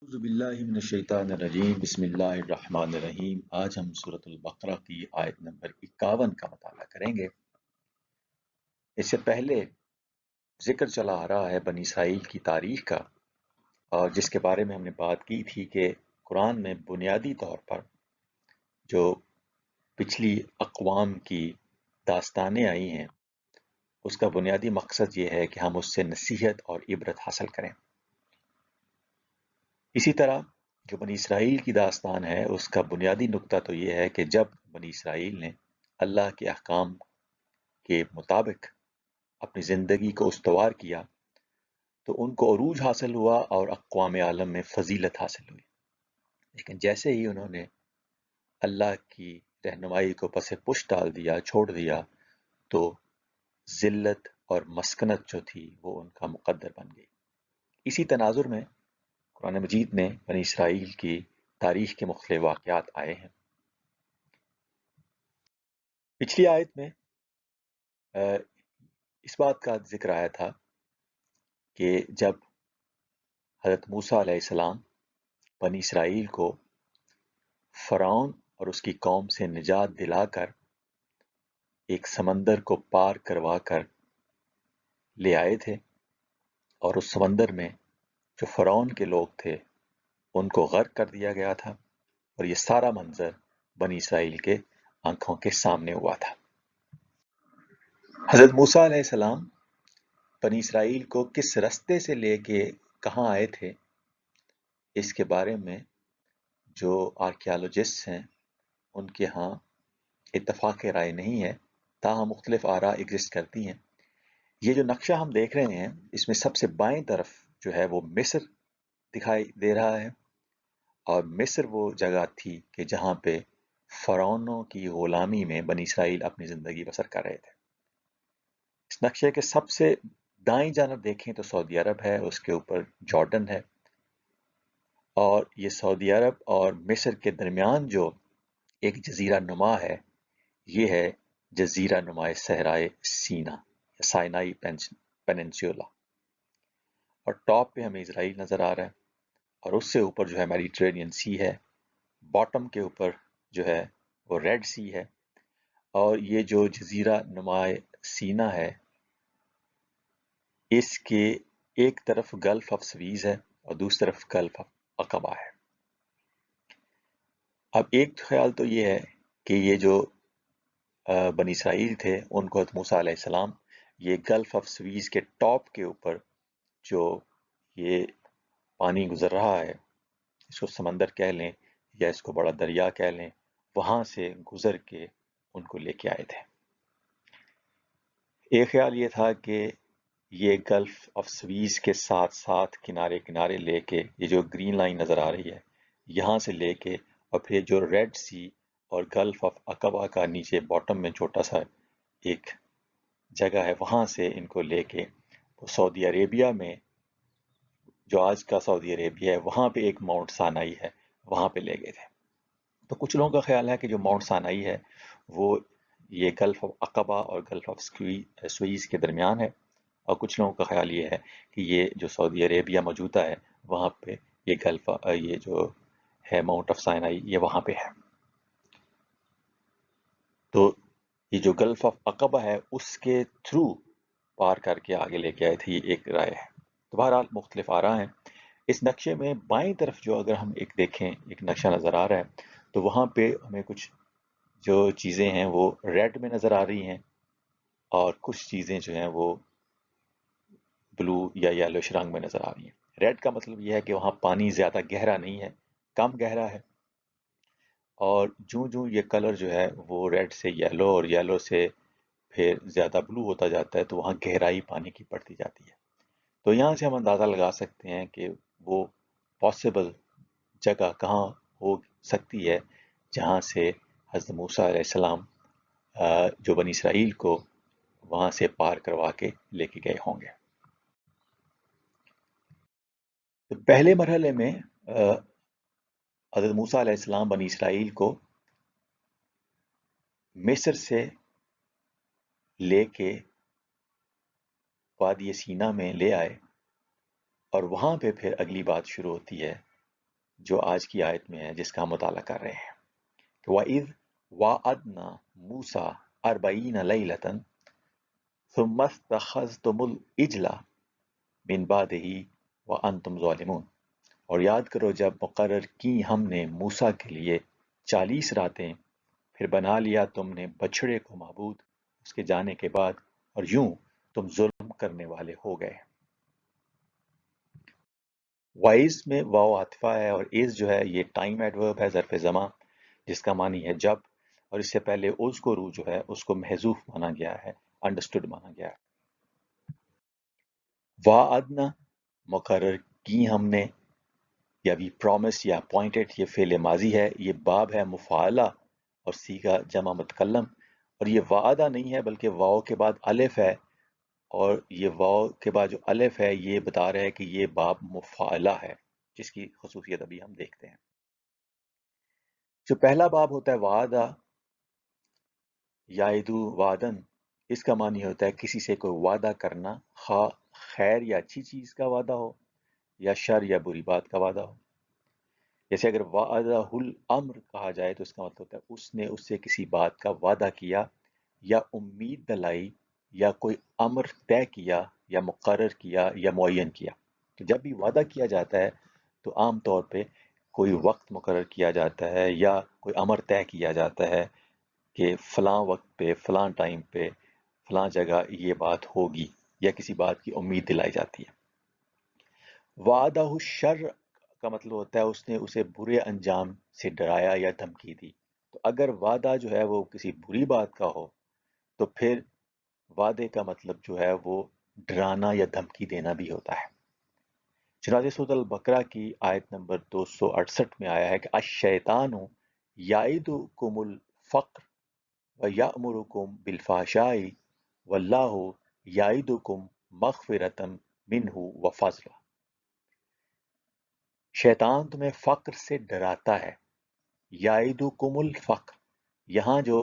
اعوذ باللہ من الشیطان الرجیم بسم اللہ الرحمن الرحیم۔ آج ہم سورۃ البقرہ کی آیت نمبر 51 کا مطالعہ کریں گے۔ اس سے پہلے ذکر چلا آ رہا ہے بنی اسرائیل کی تاریخ کا، اور جس کے بارے میں ہم نے بات کی تھی کہ قرآن میں بنیادی طور پر جو پچھلی اقوام کی داستانیں آئی ہیں اس کا بنیادی مقصد یہ ہے کہ ہم اس سے نصیحت اور عبرت حاصل کریں۔ اسی طرح جو بنی اسرائیل کی داستان ہے اس کا بنیادی نقطہ تو یہ ہے کہ جب بنی اسرائیل نے اللہ کے احکام کے مطابق اپنی زندگی کو استوار کیا تو ان کو عروج حاصل ہوا اور اقوام عالم میں فضیلت حاصل ہوئی، لیکن جیسے ہی انہوں نے اللہ کی رہنمائی کو پس پش ڈال دیا، چھوڑ دیا، تو ذلت اور مسکنت جو تھی وہ ان کا مقدر بن گئی۔ اسی تناظر میں قرآن مجید میں بنی اسرائیل کی تاریخ کے مختلف واقعات آئے ہیں۔ پچھلی آیت میں اس بات کا ذکر آیا تھا کہ جب حضرت موسیٰ علیہ السلام بنی اسرائیل کو فرعون اور اس کی قوم سے نجات دلا کر ایک سمندر کو پار کروا کر لے آئے تھے، اور اس سمندر میں جو فرعون کے لوگ تھے ان کو غرق کر دیا گیا تھا، اور یہ سارا منظر بنی اسرائیل کے آنکھوں کے سامنے ہوا تھا۔ حضرت موسیٰ علیہ السلام بنی اسرائیل کو کس رستے سے لے کے کہاں آئے تھے اس کے بارے میں جو آرکیالوجسٹ ہیں ان کے ہاں اتفاق رائے نہیں ہے، تاہم مختلف آراء ایگزسٹ کرتی ہیں۔ یہ جو نقشہ ہم دیکھ رہے ہیں اس میں سب سے بائیں طرف جو ہے وہ مصر دکھائی دے رہا ہے، اور مصر وہ جگہ تھی کہ جہاں پہ فرعونوں کی غلامی میں بنی اسرائیل اپنی زندگی بسر کر رہے تھے۔ اس نقشے کے سب سے دائیں جانب دیکھیں تو سعودی عرب ہے، اس کے اوپر جارڈن ہے، اور یہ سعودی عرب اور مصر کے درمیان جو ایک جزیرہ نما ہے یہ ہے جزیرہ نما صحرائے سینا یا سائنائی پیننسیولا، اور ٹاپ پہ ہمیں اسرائیل نظر آ رہا ہے، اور اس سے اوپر جو ہے میڈیٹرینین سی ہے، باٹم کے اوپر جو ہے وہ ریڈ سی ہے، اور یہ جو جزیرہ نما سینا ہے اس کے ایک طرف گلف آف سویز ہے اور دوسری طرف گلف آف عقبہ ہے۔ اب ایک خیال تو یہ ہے کہ یہ جو بنی اسرائیل تھے ان کو حضرت موسیٰ علیہ السلام یہ گلف آف سویز کے ٹاپ کے اوپر جو یہ پانی گزر رہا ہے، اس کو سمندر کہہ لیں یا اس کو بڑا دریا کہہ لیں، وہاں سے گزر کے ان کو لے کے آئے تھے۔ ایک خیال یہ تھا کہ یہ گلف آف سویز کے ساتھ ساتھ کنارے کنارے لے کے یہ جو گرین لائن نظر آ رہی ہے یہاں سے لے کے، اور پھر جو ریڈ سی اور گلف آف عقبہ کا نیچے باٹم میں چھوٹا سا ایک جگہ ہے وہاں سے ان کو لے کے وہ سعودی عربیہ میں جو آج کا سعودی عربیہ ہے وہاں پہ ایک ماؤنٹ سینائی ہے وہاں پہ لے گئے تھے۔ تو کچھ لوگوں کا خیال ہے کہ جو ماؤنٹ سینائی ہے وہ یہ گلف آف عقبہ اور گلف آف سویز کے درمیان ہے، اور کچھ لوگوں کا خیال یہ ہے کہ یہ جو سعودی عربیہ موجودہ ہے وہاں پہ یہ گلف یہ جو ہے ماؤنٹ آف سینائی یہ وہاں پہ ہے۔ تو یہ جو گلف آف عقبہ ہے اس کے تھرو پار کر کے آگے لے کے آئے تھے، یہ ایک رائے ہے۔ تو بہرحال مختلف آراء ہیں۔ اس نقشے میں بائیں طرف جو اگر ہم ایک دیکھیں ایک نقشہ نظر آ رہا ہے تو وہاں پہ ہمیں کچھ جو چیزیں ہیں وہ ریڈ میں نظر آ رہی ہیں، اور کچھ چیزیں جو ہیں وہ بلو یا یلوش رنگ میں نظر آ رہی ہیں۔ ریڈ کا مطلب یہ ہے کہ وہاں پانی زیادہ گہرا نہیں ہے، کم گہرا ہے، اور جوں یہ کلر جو ہے وہ ریڈ سے یلو اور یلو سے پھر زیادہ بلو ہوتا جاتا ہے تو وہاں گہرائی پانی کی پڑتی جاتی ہے۔ تو یہاں سے ہم اندازہ لگا سکتے ہیں کہ وہ پاسبل جگہ کہاں ہو سکتی ہے جہاں سے حضرت موسیٰ علیہ السلام جو بنی اسرائیل کو وہاں سے پار کروا کے لے کے گئے ہوں گے۔ تو پہلے مرحلے میں حضرت موسیٰ علیہ السلام بنی اسرائیل کو مصر سے لے کے وادی سینا میں لے آئے، اور وہاں پہ پھر اگلی بات شروع ہوتی ہے جو آج کی آیت میں ہے جس کا ہم مطالعہ کر رہے ہیں کہ وَإِذْ وَعَدْنَا مُوسَىٰ 40 لَيْلَةً ثُمَّ اتَّخَذْتُمُ الْعِجْلَ مِن بَعْدِهِ وَأَنْتُمْ ظَالِمُونَ، اور یاد کرو جب مقرر کی ہم نے موسیٰ کے لیے 40 راتیں، پھر بنا لیا تم نے بچھڑے کو معبود اس کے جانے کے بعد، اور یوں تم ظلم کرنے والے ہو گئے۔ وائز میں واو عاطفہ ہے، اور از جو ہے یہ ٹائم ایڈورب ہے، ظرف زمان، جس کا معنی ہے جب، اور اس سے پہلے اذکروا جو ہے اس کو محذوف مانا گیا ہے، انڈرسٹوڈ مانا گیا ہے۔ وعدنا مقرر کی ہم نے، یا وی پرومس یا اپوائنٹڈ، یہ فعل ماضی ہے، یہ باب ہے مفعلہ اور صیغہ جمع متکلم، اور یہ وعدہ نہیں ہے بلکہ واو کے بعد الف ہے، اور یہ واو کے بعد جو الف ہے یہ بتا رہا ہے کہ یہ باب مفعلہ ہے، جس کی خصوصیت ابھی ہم دیکھتے ہیں۔ جو پہلا باب ہوتا ہے وعدہ، یعدو وعدن، اس کا معنی ہوتا ہے کسی سے کوئی وعدہ کرنا، خواہ خیر یا اچھی چیز کا وعدہ ہو یا شر یا بری بات کا وعدہ ہو۔ جیسے اگر وعدہ الامر کہا جائے تو اس کا مطلب ہوتا ہے اس نے اس سے کسی بات کا وعدہ کیا یا امید دلائی یا کوئی امر طے کیا یا مقرر کیا یا معین کیا۔ تو جب بھی وعدہ کیا جاتا ہے تو عام طور پہ کوئی وقت مقرر کیا جاتا ہے یا کوئی امر طے کیا جاتا ہے کہ فلاں وقت پہ فلاں ٹائم پہ فلاں جگہ یہ بات ہوگی، یا کسی بات کی امید دلائی جاتی ہے۔ وعدہ الشر کا مطلب ہوتا ہے اس نے اسے برے انجام سے ڈرایا یا دھمکی دی۔ تو اگر وعدہ جو ہے وہ کسی بری بات کا ہو تو پھر وعدے کا مطلب جو ہے وہ ڈرانا یا دھمکی دینا بھی ہوتا ہے۔ چنانچہ سورۃ البقرہ کی آیت نمبر 268 میں آیا ہے کہ الشیطان یعدکم الفقر وَيَأْمُرُكُمْ بِالْفَحْشَاءِ وَاللَّهُ يَعِدُكُمْ مَغْفِرَةً مِّنْهُ وَفَضْلًا۔ شیطان تمہیں فقر سے ڈراتا ہے، یعدکم الفقر، یہاں جو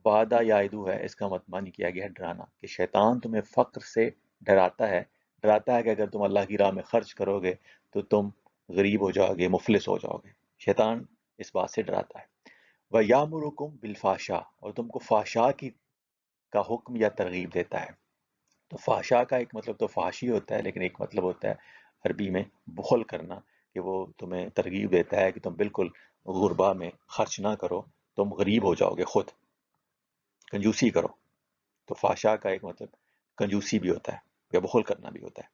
وعدہ یعدو ہے اس کا معنی کیا گیا ہے ڈرانا، کہ شیطان تمہیں فقر سے ڈراتا ہے کہ اگر تم اللہ کی راہ میں خرچ کرو گے تو تم غریب ہو جاؤ گے، مفلس ہو جاؤ گے۔ شیطان اس بات سے ڈراتا ہے۔ وَيَأْمُرُكُمْ بِالْفَحْشَاءِ، اور تم کو فحشاء کا حکم یا ترغیب دیتا ہے۔ تو فحشاء کا ایک مطلب تو فحاشی ہوتا ہے، لیکن ایک مطلب ہوتا ہے عربی میں بخل کرنا، کہ وہ تمہیں ترغیب دیتا ہے کہ تم بالکل غربا میں خرچ نہ کرو، تم غریب ہو جاؤ گے، خود کنجوسی کرو۔ تو فحشاء کا ایک مطلب کنجوسی بھی ہوتا ہے یا بخل کرنا بھی ہوتا ہے۔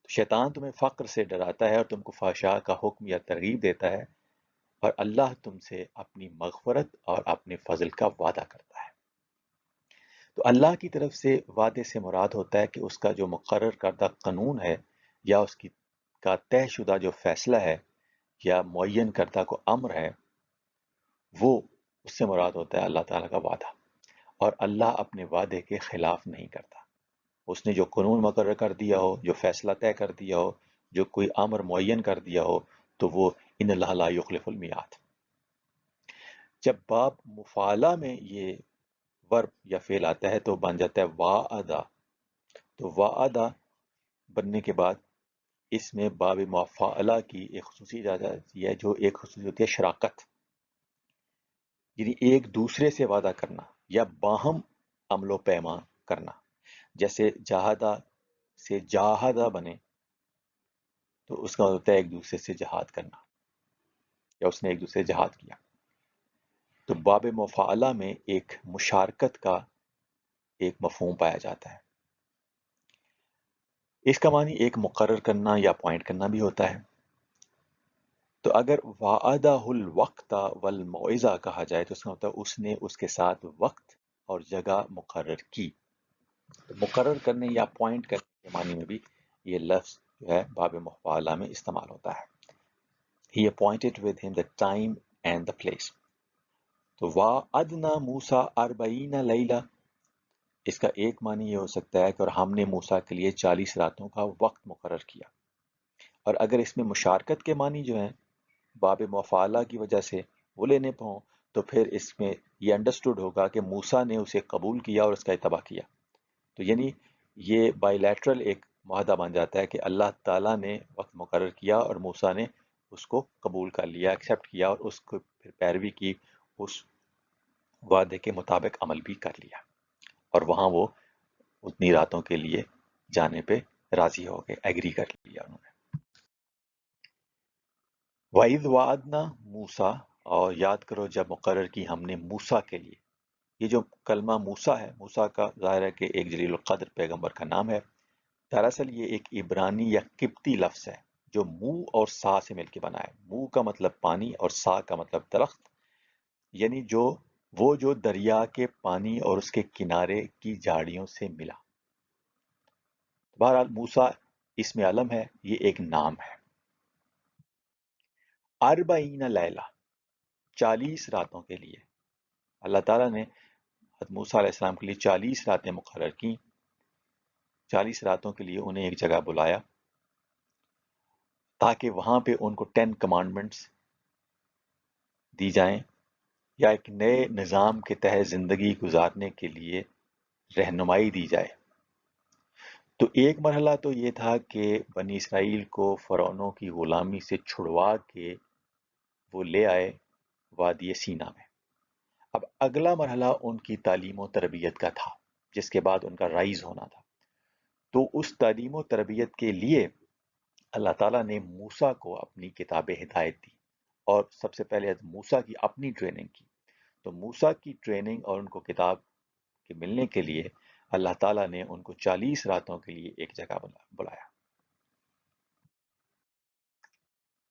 تو شیطان تمہیں فقر سے ڈراتا ہے اور تم کو فحشاء کا حکم یا ترغیب دیتا ہے، اور اللہ تم سے اپنی مغفرت اور اپنے فضل کا وعدہ کرتا ہے۔ تو اللہ کی طرف سے وعدے سے مراد ہوتا ہے کہ اس کا جو مقرر کردہ قانون ہے یا اس کی کا طے شدہ جو فیصلہ ہے یا معین کردہ کو امر ہے، وہ اس سے مراد ہوتا ہے اللہ تعالیٰ کا وعدہ، اور اللہ اپنے وعدے کے خلاف نہیں کرتا۔ اس نے جو قانون مقرر کر دیا ہو، جو فیصلہ طے کر دیا ہو، جو کوئی امر معین کر دیا ہو، تو وہ ان اللہ لا یخلف المیعاد۔ جب باب مفعلہ میں یہ ورب یا فعل آتا ہے تو بن جاتا ہے وعدہ۔ تو وعدہ بننے کے بعد اس میں باب مفعلہ کی ایک خصوصیت آ جاتی ہے، جو ایک خصوصیت ہوتی ہے شراکت، یعنی ایک دوسرے سے وعدہ کرنا یا باہم عمل و پیمان کرنا۔ جیسے جاہدہ سے جاہدہ بنے تو اس کا ہوتا ہے ایک دوسرے سے جہاد کرنا، یا اس نے ایک دوسرے سے جہاد کیا۔ تو باب مفعلہ میں ایک مشارکت کا ایک مفہوم پایا جاتا ہے۔ اس کا معنی ایک مقرر کرنا یا اپوائنٹ کرنا بھی ہوتا ہے۔ تو اگر وعدہ الوقت والموعظہ کہا جائے تو اس کا مطلب اس نے اس کے ساتھ وقت اور جگہ مقرر کی۔ تو مقرر کرنے یا اپوائنٹ کرنے کے معنی میں بھی یہ لفظ جو ہے باب مفعلہ میں استعمال ہوتا ہے۔ He appointed with him the time and the place۔ تو وعدنا موسیٰ 40 لیلہ، اس کا ایک معنی یہ ہو سکتا ہے کہ اور ہم نے موسیٰ کے لیے 40 راتوں کا وقت مقرر کیا۔ اور اگر اس میں مشارکت کے معنی جو ہیں باب مفعلہ کی وجہ سے وہ لینے پاؤں تو پھر اس میں یہ انڈرسٹوڈ ہوگا کہ موسیٰ نے اسے قبول کیا اور اس کا اتباع کیا۔ تو یعنی یہ بائی لیٹرل ایک معاہدہ بن جاتا ہے کہ اللہ تعالیٰ نے وقت مقرر کیا اور موسیٰ نے اس کو قبول کر لیا، ایکسیپٹ کیا، اور اس کو پھر پیروی کی، اس وعدے کے مطابق عمل بھی کر لیا، اور وہاں وہ اتنی راتوں کے لیے جانے پہ راضی ہو گئے، ایگری کر لیا انہوں نے۔ وَإِذْ وَعَدْنَا موسیٰ، اور یاد کرو جب مقرر کی ہم نے موسیٰ کے لیے۔ یہ جو کلمہ موسیٰ ہے، موسیٰ کا ظاہر ہے کہ ایک جلیل القدر پیغمبر کا نام ہے، دراصل یہ ایک عبرانی یا قبطی لفظ ہے جو منہ اور سا سے مل کے بنا ہے۔ منہ کا مطلب پانی اور سا کا مطلب درخت، یعنی جو دریا کے پانی اور اس کے کنارے کی جھاڑیوں سے ملا۔ بہرحال موسیٰ اس میں علم ہے، یہ ایک نام ہے۔ اربعین لیلہ، 40 راتوں کے لیے اللہ تعالیٰ نے حضرت موسیٰ علیہ السلام کے لیے 40 راتیں مقرر کی۔ 40 راتوں کے لیے انہیں ایک جگہ بلایا تاکہ وہاں پہ ان کو 10 کمانڈمنٹس دی جائیں، یا ایک نئے نظام کے تحت زندگی گزارنے کے لیے رہنمائی دی جائے۔ تو ایک مرحلہ تو یہ تھا کہ بنی اسرائیل کو فرعونوں کی غلامی سے چھڑوا کے وہ لے آئے وادی سینا میں۔ اب اگلا مرحلہ ان کی تعلیم و تربیت کا تھا، جس کے بعد ان کا رائز ہونا تھا۔ تو اس تعلیم و تربیت کے لیے اللہ تعالیٰ نے موسیٰ کو اپنی کتاب ہدایت دی، اور سب سے پہلے موسیٰ کی اپنی ٹریننگ کی۔ تو موسیٰ کی ٹریننگ اور ان کو کتاب کے ملنے کے لیے اللہ تعالیٰ نے ان کو 40 راتوں کے لیے ایک جگہ بلایا۔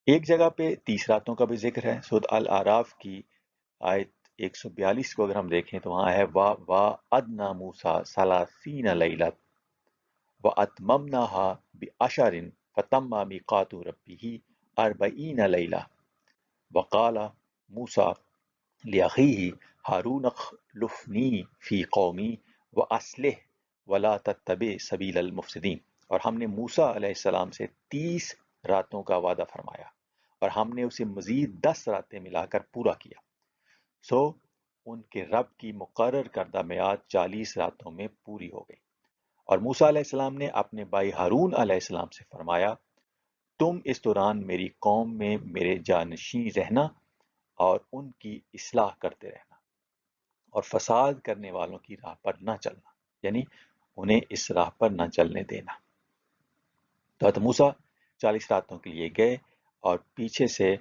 ایک جگہ پہ 30 راتوں کا بھی ذکر ہے۔ سورۃ الاعراف کی آیت 142 کو اگر ہم دیکھیں تو وہاں ہے وَأَدْنَا مُوسَىٰ ثَلَاثِينَ لَيْلَةً وَأَتْمَمْنَاهَا بِعَشَرٍ فَتَمَّ مِيقَاتُ رَبِّهِ 40 لَيْلَةً وَقَالَ مُوسَىٰ لِأَخِيهِ هَارُونَ اخْلُفْنِي فِي قَوْمِي وَأَصْلِحْ وَلَا تَتَّبِعْ سَبِيلَ الْمُفْسِدِينَ۔ اور ہم نے موسیٰ علیہ السلام سے 30 راتوں کا وعدہ فرمایا، اور ہم نے اسے مزید 10 راتیں ملا کر پورا کیا۔ سو ان کے رب کی مقرر کردہ میعاد 40 راتوں میں پوری ہو گئی۔ اور موسیٰ علیہ السلام نے اپنے بھائی ہارون علیہ السلام سے فرمایا، تم اس دوران میری قوم میں میرے جانشین رہنا اور ان کی اصلاح کرتے رہنا، اور فساد کرنے والوں کی راہ پر نہ چلنا، یعنی انہیں اس راہ پر نہ چلنے دینا۔ تو حضرت موسیٰ 40 راتوں کے لیے گئے اور پیچھے سے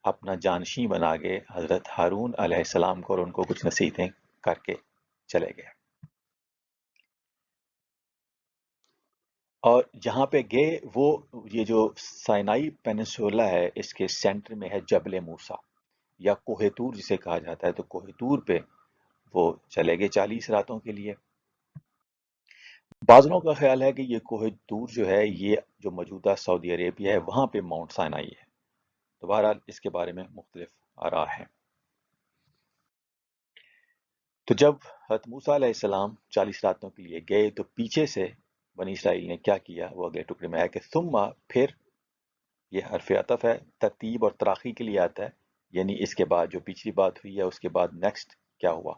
اپنا جانشین بنا گئے حضرت ہارون علیہ السلام کو، اور ان کو کچھ نصیحتیں کر کے چلے گئے۔ اور جہاں پہ گئے وہ یہ جو سائنائی پیننسولا ہے، اس کے سینٹر میں ہے جبل موسیٰ یا کوہ طور جسے کہا جاتا ہے۔ تو کوہ طور پہ وہ چلے گئے 40 راتوں کے لیے۔ بعض لوگوں کا خیال ہے کہ یہ کوہ طور جو ہے یہ جو موجودہ سعودی عربیہ ہے وہاں پہ ماؤنٹ سائنائی ہے۔ تو بہرحال اس کے بارے میں مختلف آراء ہیں۔ تو جب حضرت موسیٰ علیہ السلام 40 راتوں کے لیے گئے تو پیچھے سے بنی اسرائیل نے کیا کیا، وہ اگلے ٹکڑے میں ہے کہ ثم، پھر، یہ حرف عطف ہے، ترتیب اور تراخی کے لیے آتا ہے، یعنی اس کے بعد جو پچھلی بات ہوئی ہے اس کے بعد نیکسٹ کیا ہوا۔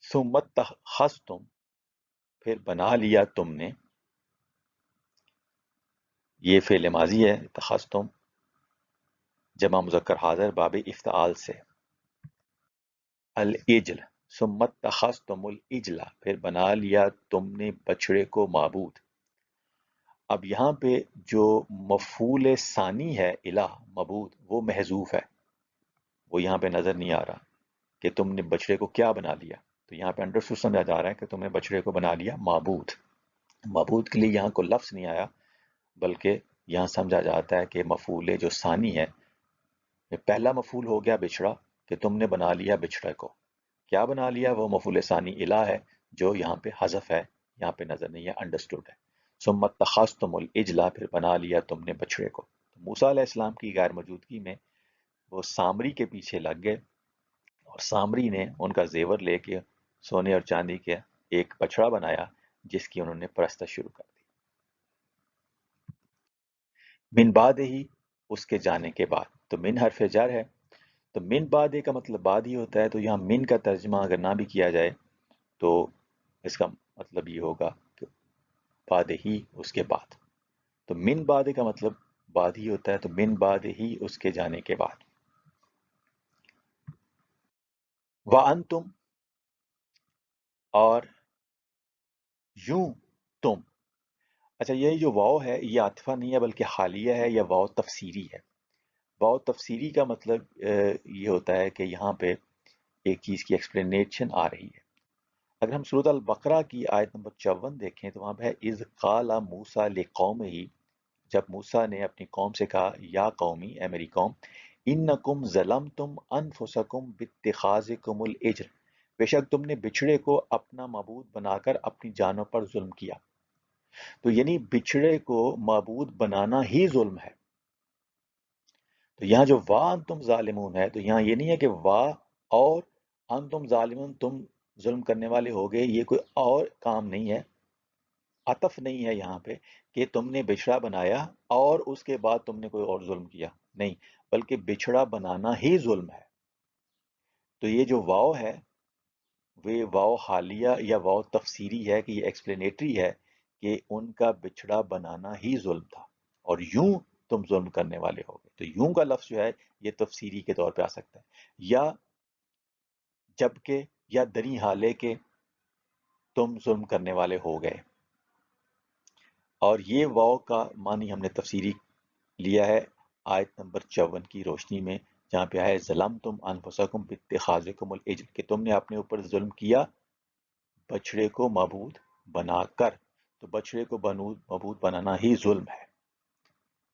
ثم اتخذتم، پھر بنا لیا تم نے، یہ فعل ماضی ہے، اتخذتم جمع مذکر حاضر باب افتعال سے، العجل، ثم اتخذتم العجل، پھر بنا لیا تم نے بچڑے کو معبود۔ اب یہاں پہ جو مفعول ثانی ہے الہ معبود، وہ محذوف ہے، وہ یہاں پہ نظر نہیں آ رہا کہ تم نے بچڑے کو کیا بنا لیا۔ تو یہاں پہ انڈرسٹوڈ سمجھا جا رہا ہے کہ تم نے بچڑے کو بنا لیا معبود۔ معبود کے لیے یہاں کو لفظ نہیں آیا، بلکہ یہاں سمجھا جاتا ہے کہ مفعول جو ثانی ہے، پہلا مفعول ہو گیا بچڑا، کہ تم نے بنا لیا بچڑے کو، کیا بنا لیا، وہ مفعول ثانی الہ ہے جو یہاں پہ حذف ہے، یہاں پہ نظر نہیں ہے، انڈرسٹوڈ ہے۔ ثم اتخذتم العجل، پھر بنا لیا تم نے بچڑے کو۔ موسیٰ علیہ السلام کی غیر موجودگی میں وہ سامری کے پیچھے لگ گئے، اور سامری نے ان کا زیور لے کے سونے اور چاندی کے ایک بچڑا بنایا جس کی انہوں نے پرستش شروع کر دی۔ من بعد ہی، اس کے جانے کے بعد، تو من حرف جر ہے، تو من بعد کا مطلب بعد ہی ہوتا ہے، تو یہاں من کا ترجمہ اگر نہ بھی کیا جائے تو اس کا مطلب یہ ہوگا کہ بعد ہی، اس کے بعد۔ تو من بعد کا مطلب بعد ہی ہوتا ہے، تو من بعد ہی اس کے جانے کے بعد. وَأَنْتُمْ اور یوں تم. اچھا یہ جو واو ہے یہ عاطفہ نہیں ہے بلکہ حالیہ ہے یا واو تفسیری ہے. واو تفسیری کا مطلب یہ ہوتا ہے کہ یہاں پہ ایک چیز کی ایکسپلینیشن آ رہی ہے. اگر ہم سورۃ البقرہ کی آیت نمبر 54 دیکھیں تو وہاں پہ ہے اذ قال موسیٰ لقومہ، جب موسیٰ نے اپنی قوم سے کہا یا قومی اے میری قوم، انکم ظلمتم انفسکم باتخاذکم العجل، بے شک تم نے بچھڑے کو اپنا معبود بنا کر اپنی جانوں پر ظلم کیا. تو یعنی بچھڑے کو معبود بنانا ہی ظلم ہے. تو یہاں جو وا انتم ظالمون ہے تو یہاں یہ نہیں ہے کہ وا اور انتم ظالمون تم ظلم کرنے والے ہو گئے، یہ کوئی اور کام نہیں ہے، عطف نہیں ہے یہاں پہ کہ تم نے بچھڑا بنایا اور اس کے بعد تم نے کوئی اور ظلم کیا، نہیں، بلکہ بچھڑا بنانا ہی ظلم ہے. تو یہ جو واو ہے وہ واو حالیہ یا واو تفسیری ہے کہ یہ ایکسپلینیٹری ہے کہ ان کا بچھڑا بنانا ہی ظلم تھا اور یوں تم ظلم کرنے والے ہو گئے. تو یوں کا لفظ جو ہے یہ تفسیری کے طور پہ آ سکتا ہے، یا جبکہ یا دری حالے کے تم ظلم کرنے والے ہو گئے. اور یہ واو کا معنی ہم نے تفسیری لیا ہے آیت نمبر 54 کی روشنی میں، جہاں پہ ہے ظلمتم انفسکم باتخاذکم العجل، کہ تم نے اپنے اوپر ظلم کیا بچھڑے کو معبود بنا کر. تو بچھڑے کو معبود بنانا ہی ظلم ہے.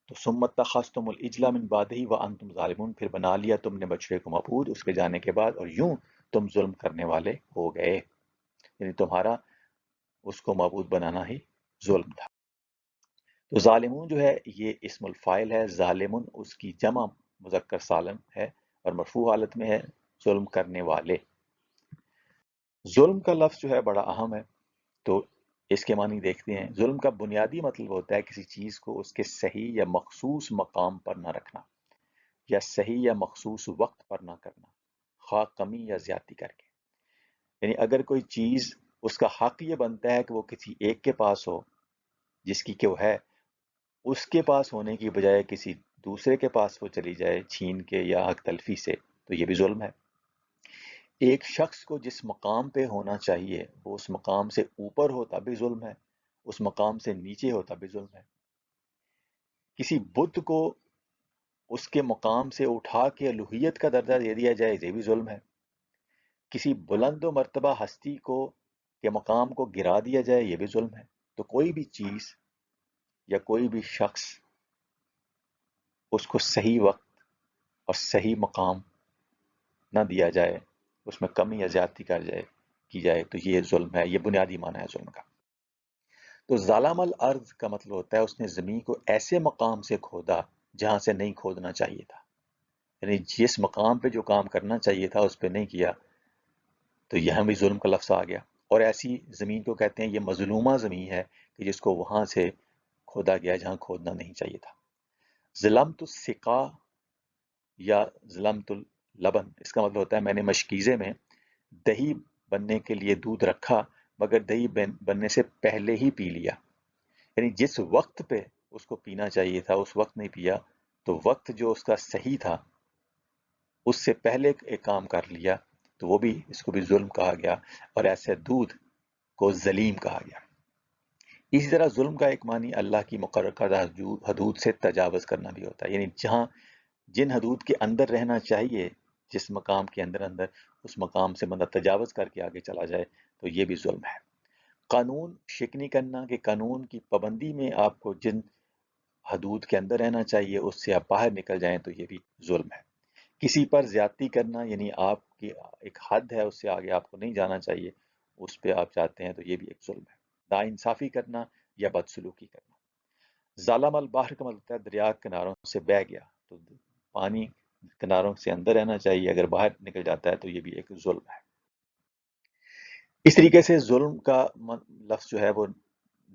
تو ثم اتخذتم العجل من بعدہ وانتم ظالمون، پھر بنا لیا تم نے بچھڑے کو معبود اس کے جانے کے بعد اور یوں تم ظلم کرنے والے ہو گئے، یعنی تمہارا اس کو معبود بنانا ہی ظلم تھا. تو ظالمون جو ہے یہ اسم الفاعل ہے، ظالمون اس کی جمع مذکر سالم ہے اور مرفوع حالت میں ہے ظلم کرنے والے. ظلم کا لفظ جو ہے بڑا اہم ہے، تو اس کے معنی دیکھتے ہیں. ظلم کا بنیادی مطلب ہوتا ہے کسی چیز کو اس کے صحیح یا مخصوص مقام پر نہ رکھنا یا صحیح یا مخصوص وقت پر نہ کرنا، خواہ کمی یا زیادتی کر کے. یعنی اگر کوئی چیز اس کا حق یہ بنتا ہے کہ وہ کسی ایک کے پاس ہو جس کی کہ وہ ہے، اس کے پاس ہونے کی بجائے کسی دوسرے کے پاس وہ چلی جائے چھین کے یا حق تلفی سے، تو یہ بھی ظلم ہے. ایک شخص کو جس مقام پہ ہونا چاہیے وہ اس مقام سے اوپر ہو تب بھی ظلم ہے، اس مقام سے نیچے ہو تب بھی ظلم ہے. کسی بت کو اس کے مقام سے اٹھا کے الوہیت کا درجہ دے دیا جائے یہ بھی ظلم ہے. کسی بلند و مرتبہ ہستی کو کے مقام کو گرا دیا جائے یہ بھی ظلم ہے. تو کوئی بھی چیز یا کوئی بھی شخص اس کو صحیح وقت اور صحیح مقام نہ دیا جائے، اس میں کمی یا زیادتی کی جائے تو یہ ظلم ہے. یہ بنیادی معنی ہے ظلم کا. تو ظالم الارض کا مطلب ہوتا ہے اس نے زمین کو ایسے مقام سے کھودا جہاں سے نہیں کھودنا چاہیے تھا، یعنی جس مقام پہ جو کام کرنا چاہیے تھا اس پہ نہیں کیا، تو یہاں بھی ظلم کا لفظ آ گیا. اور ایسی زمین کو کہتے ہیں یہ مظلومہ زمین ہے کہ جس کو وہاں سے کھودا گیا جہاں کھودنا نہیں چاہیے تھا. ظلمت السقا یا ظلمت اللبن، اس کا مطلب ہوتا ہے میں نے مشکیزے میں دہی بننے کے لیے دودھ رکھا مگر دہی بننے سے پہلے ہی پی لیا، یعنی جس وقت پہ اس کو پینا چاہیے تھا اس وقت نہیں پیا، تو وقت جو اس کا صحیح تھا اس سے پہلے ایک کام کر لیا، تو وہ بھی اس کو بھی ظلم کہا گیا اور ایسے دودھ کو ظلیم کہا گیا. اسی طرح ظلم کا ایک معنی اللہ کی مقرر کردہ حدود سے تجاوز کرنا بھی ہوتا ہے، یعنی جہاں جن حدود کے اندر رہنا چاہیے، جس مقام کے اندر اس مقام سے بندہ تجاوز کر کے آگے چلا جائے تو یہ بھی ظلم ہے. قانون شکنی کرنا کہ قانون کی پابندی میں آپ کو جن حدود کے اندر رہنا چاہیے اس سے آپ باہر نکل جائیں تو یہ بھی ظلم ہے. کسی پر زیادتی کرنا یعنی آپ کی ایک حد ہے اس سے آگے آپ کو نہیں جانا چاہیے، اس پہ آپ چاہتے ہیں تو یہ بھی ایک ظلم ہے. ناانصافی کرنا یا بدسلوکی کرنا. ظالم البحر کا مطلب ہے دریا کناروں سے بہہ گیا، تو پانی کناروں سے اندر رہنا چاہیے، اگر باہر نکل جاتا ہے تو یہ بھی ایک ظلم ہے. اس طریقے سے ظلم کا لفظ جو ہے وہ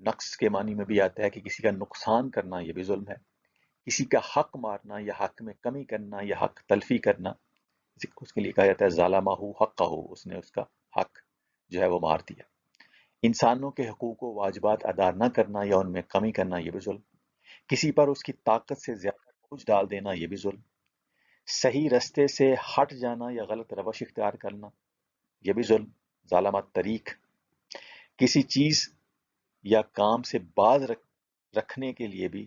نقص کے معنی میں بھی آتا ہے کہ کسی کا نقصان کرنا یہ بھی ظلم ہے. کسی کا حق مارنا یا حق میں کمی کرنا یا حق تلفی کرنا، اس کے لیے کہا جاتا ہے ظالمہ حقہ، اس نے اس کا حق جو ہے وہ مار دیا. انسانوں کے حقوق و واجبات ادا نہ کرنا یا ان میں کمی کرنا یہ بھی ظلم. کسی پر اس کی طاقت سے زیادہ بوجھ ڈال دینا یہ بھی ظلم، صحیح رستے سے ہٹ جانا یا غلط روش اختیار کرنا یہ بھی ظلم، ظالمات طریق، کسی چیز یا کام سے باز رکھنے کے لیے بھی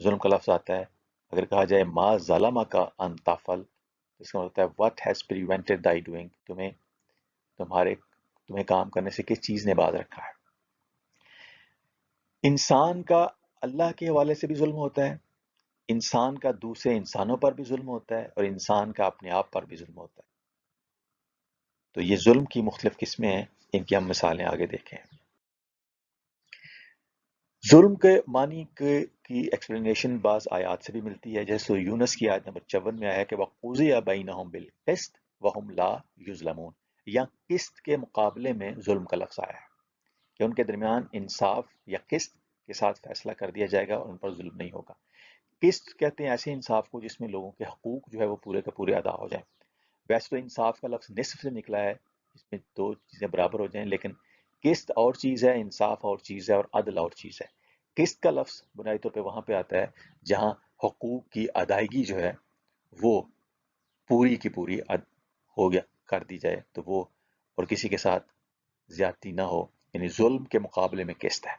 ظلم کا لفظ آتا ہے۔ اگر کہا جائے ما ظلم کا ان تفعل، اس کا مطلب ہوتا ہے what has prevented thy doing، تمہیں کام کرنے سے کس چیز نے باز رکھا ہے۔ انسان کا اللہ کے حوالے سے بھی ظلم ہوتا ہے، انسان کا دوسرے انسانوں پر بھی ظلم ہوتا ہے، اور انسان کا اپنے آپ پر بھی ظلم ہوتا ہے۔ تو یہ ظلم کی مختلف قسمیں ہیں، ان کی ہم مثالیں آگے دیکھیں۔ ظلم کے معنی کی ایکسپلینیشن بعض آیات سے بھی ملتی ہے، جیسے یونس کی آیت نمبر 54 میں آیا کہ وَقُضِیَ بَیْنَهُم بِالْقِسْطِ وَهُمْ لَا يُظْلَمُونَ، یا قسط کے مقابلے میں ظلم کا لفظ آیا ہے کہ ان کے درمیان انصاف یا قسط کے ساتھ فیصلہ کر دیا جائے گا اور ان پر ظلم نہیں ہوگا۔ قسط کہتے ہیں ایسے انصاف کو جس میں لوگوں کے حقوق جو ہے وہ پورے کا پورے ادا ہو جائیں۔ ویسے تو انصاف کا لفظ نصف سے نکلا ہے، اس میں دو چیزیں برابر ہو جائیں، لیکن قسط اور چیز ہے، انصاف اور چیز ہے، اور عدل اور چیز ہے۔ قسط کا لفظ بنیادی طور پہ وہاں پہ آتا ہے جہاں حقوق کی ادائیگی جو ہے وہ پوری کی پوری ہو گیا کر دی جائے، تو وہ اور کسی کے ساتھ زیادتی نہ ہو، یعنی ظلم کے مقابلے میں قسط ہے۔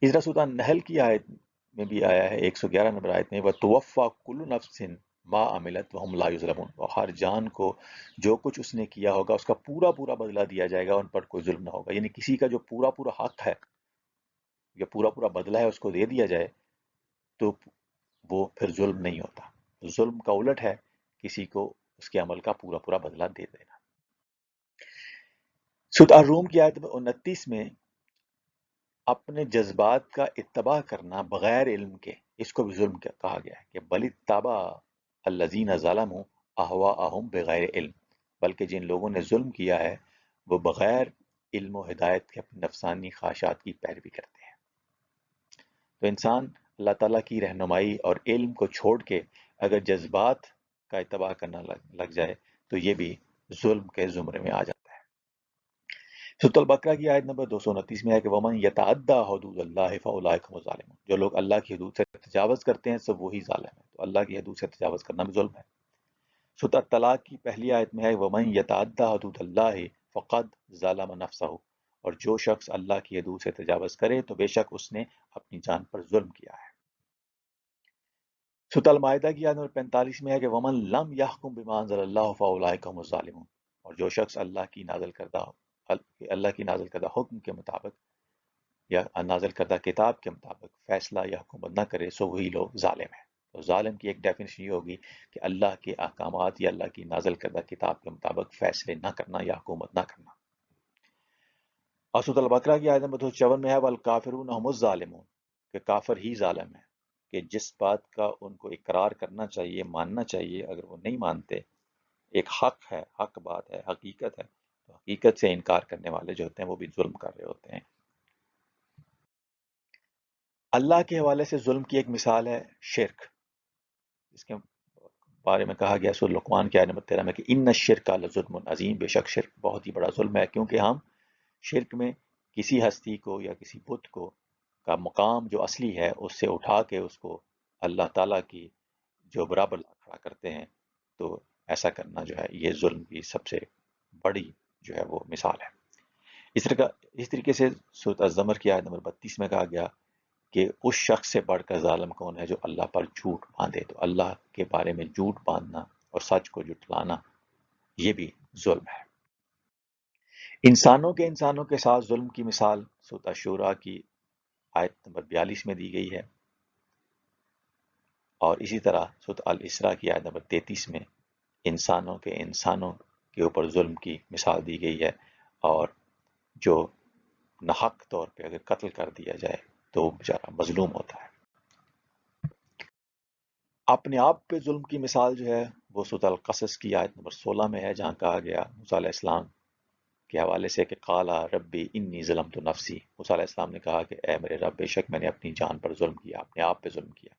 اس طرح سورۃ النحل کی آیت میں بھی آیا ہے، 111 نمبر آیت میں وَتُوَفَّى كُلُّ نَفْسٍ مَا عَمِلَتْ وَهُمْ لَا يُظْلَمُونَ، اور ہر جان کو جو کچھ اس نے کیا ہوگا اس کا پورا پورا بدلہ دیا جائے گا، ان پر کوئی ظلم نہ ہوگا۔ یعنی کسی کا جو پورا پورا حق ہے یا پورا پورا بدلہ ہے اس کو دے دیا جائے تو وہ پھر ظلم نہیں ہوتا۔ ظلم کا الٹ ہے کسی کو اس کے عمل کا پورا پورا بدلہ دے دینا۔ سورۃ الروم کی آیت 29 میں اپنے جذبات کا اتباع کرنا بغیر علم کے، اس کو بھی ظلم کہا گیا ہے کہ بل اتبع الذین ظلموا اہواءہم بغیر علم، بلکہ جن لوگوں نے ظلم کیا ہے وہ بغیر علم و ہدایت کے اپنی نفسانی خواہشات کی پیروی کرتے ہیں۔ تو انسان اللہ تعالیٰ کی رہنمائی اور علم کو چھوڑ کے اگر جذبات کا اتباع کرنا لگ جائے تو یہ بھی ظلم کے زمرے میں آ جاتا ہے۔ سورۃ البقرہ کی آیت نمبر 229 میں ہے کہ وَمَن يَتَعَدَّى حُدُودَ اللَّهِ فَأُولَٰئِكَ هُمُ الظَّالِمُونَ، جو لوگ اللہ کی حدود سے تجاوز کرتے ہیں سب وہی ظالم ہیں۔ تو اللہ کی حدود سے تجاوز کرنا بھی ظلم ہے۔ سورۃ الطلاق کی پہلی آیت میں ہے وَمَن يَتَعَدَّى حُدُودَ اللَّهِ فَقَدْ ظَلَمَ نَفْسَهُ، اور جو شخص اللہ کی حدود سے تجاوز کرے تو بے شک اس نے اپنی جان پر ظلم کیا ہے۔ سورۃ المائدہ کی آیت نمبر 45 میں ہے کہ وَمَن لَمْ يَحْكُمْ بِمَا أَنزَلَ اللَّهُ فَأُولَٰئِكَ هُمُ الظَّالِمُونَ، اور جو شخص اللہ کی نازل کردہ حکم کے مطابق یا نازل کردہ کتاب کے مطابق فیصلہ یا حکومت نہ کرے سو وہی لوگ ظالم ہیں۔ تو ظالم کی ایک ڈیفینیشن یہ ہوگی کہ اللہ کے احکامات یا اللہ کی نازل کردہ کتاب کے مطابق فیصلے نہ کرنا یا حکومت نہ کرنا۔ اور سورۃ البقرہ کی آیت نمبر 54 میں ہے وَالْكَافِرُونَ هُمُ الظَّالِمُونَ، کہ کافر ہی ظالم ہے، کہ جس بات کا ان کو اقرار کرنا چاہیے، ماننا چاہیے، اگر وہ نہیں مانتے، ایک حق ہے، حق بات ہے، حقیقت ہے، تو حقیقت سے انکار کرنے والے جو ہوتے ہیں وہ بھی ظلم کر رہے ہوتے ہیں۔ اللہ کے حوالے سے ظلم کی ایک مثال ہے شرک، اس کے بارے میں کہا گیا سورۃ لقمان کی آیت نمبر 13 میں کہ ان الشرک لظلم عظیم، بے شک شرک بہت ہی بڑا ظلم ہے، کیونکہ ہم شرک میں کسی ہستی کو یا کسی بت کو کا مقام جو اصلی ہے اس سے اٹھا کے اس کو اللہ تعالیٰ کی جو برابر کھڑا کرتے ہیں، تو ایسا کرنا جو ہے یہ ظلم کی سب سے بڑی جو ہے وہ مثال ہے۔ اس طریقے سے سورۃ الزمر کی آیت نمبر 32 میں کہا گیا کہ اس شخص سے بڑھ کر ظالم کون ہے جو اللہ پر جھوٹ باندھے، تو اللہ کے بارے میں جھوٹ باندھنا اور سچ کو جھٹلانا یہ بھی ظلم ہے۔ انسانوں کے ساتھ ظلم کی مثال سورۃ شورا کی آیت نمبر 42 میں دی گئی ہے، اور اسی طرح سورۃ الاسراء کی آیت نمبر 33 میں انسانوں کے اوپر ظلم کی مثال دی گئی ہے، اور جو ناحق طور پہ اگر قتل کر دیا جائے تو وہ بیچارہ مظلوم ہوتا ہے۔ اپنے آپ پہ ظلم کی مثال جو ہے وہ سورۃ القصص کی آیت نمبر 16 میں ہے، جہاں کہا گیا موسیٰ علیہ السلام کے حوالے سے کہ قال ربی انی ظلمت نفسی، موسیٰ علیہ السلام نے کہا کہ اے میرے رب بے شک میں نے اپنی جان پر ظلم کیا، اپنے آپ پہ ظلم کیا۔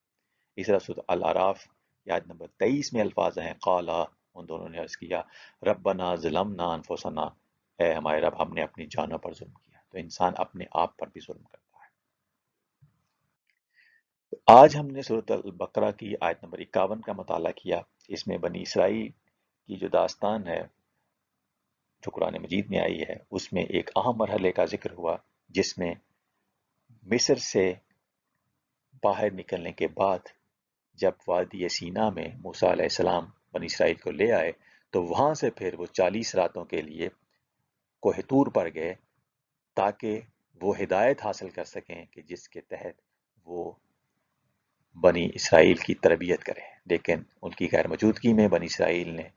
اس طرح سورۃ الاعراف کی آیت نمبر 23 میں الفاظ ہیں قال، ان دونوں نے عرض کیا ربنا ظلمنا انفسنا، اے ہمارے رب ہم نے اپنی جانوں پر ظلم کیا۔ تو انسان اپنے آپ پر بھی ظلم کرتا ہے۔ آج ہم نے سورۃ البقرہ کی آیت نمبر 51 کا مطالعہ کیا۔ اس میں بنی اسرائیل کی جو داستان ہے جو قرآن مجید میں آئی ہے، اس میں ایک اہم مرحلے کا ذکر ہوا، جس میں مصر سے باہر نکلنے کے بعد جب وادی سینا میں موسیٰ علیہ السلام بنی اسرائیل کو لے آئے، تو وہاں سے پھر وہ 40 راتوں کے لیے کوہ طور پر گئے، تاکہ وہ ہدایت حاصل کر سکیں کہ جس کے تحت وہ بنی اسرائیل کی تربیت کریں۔ لیکن ان کی غیر موجودگی میں بنی اسرائیل نے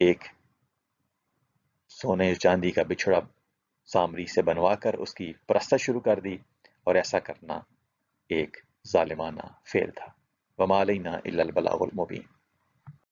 ایک سونے چاندی کا بچھڑا سامری سے بنوا کر اس کی پرستش شروع کر دی، اور ایسا کرنا ایک ظالمانہ فعل تھا۔ وَمَا عَلَيْنَا إِلَّا الْبَلَاغُ الْمُبِينُ۔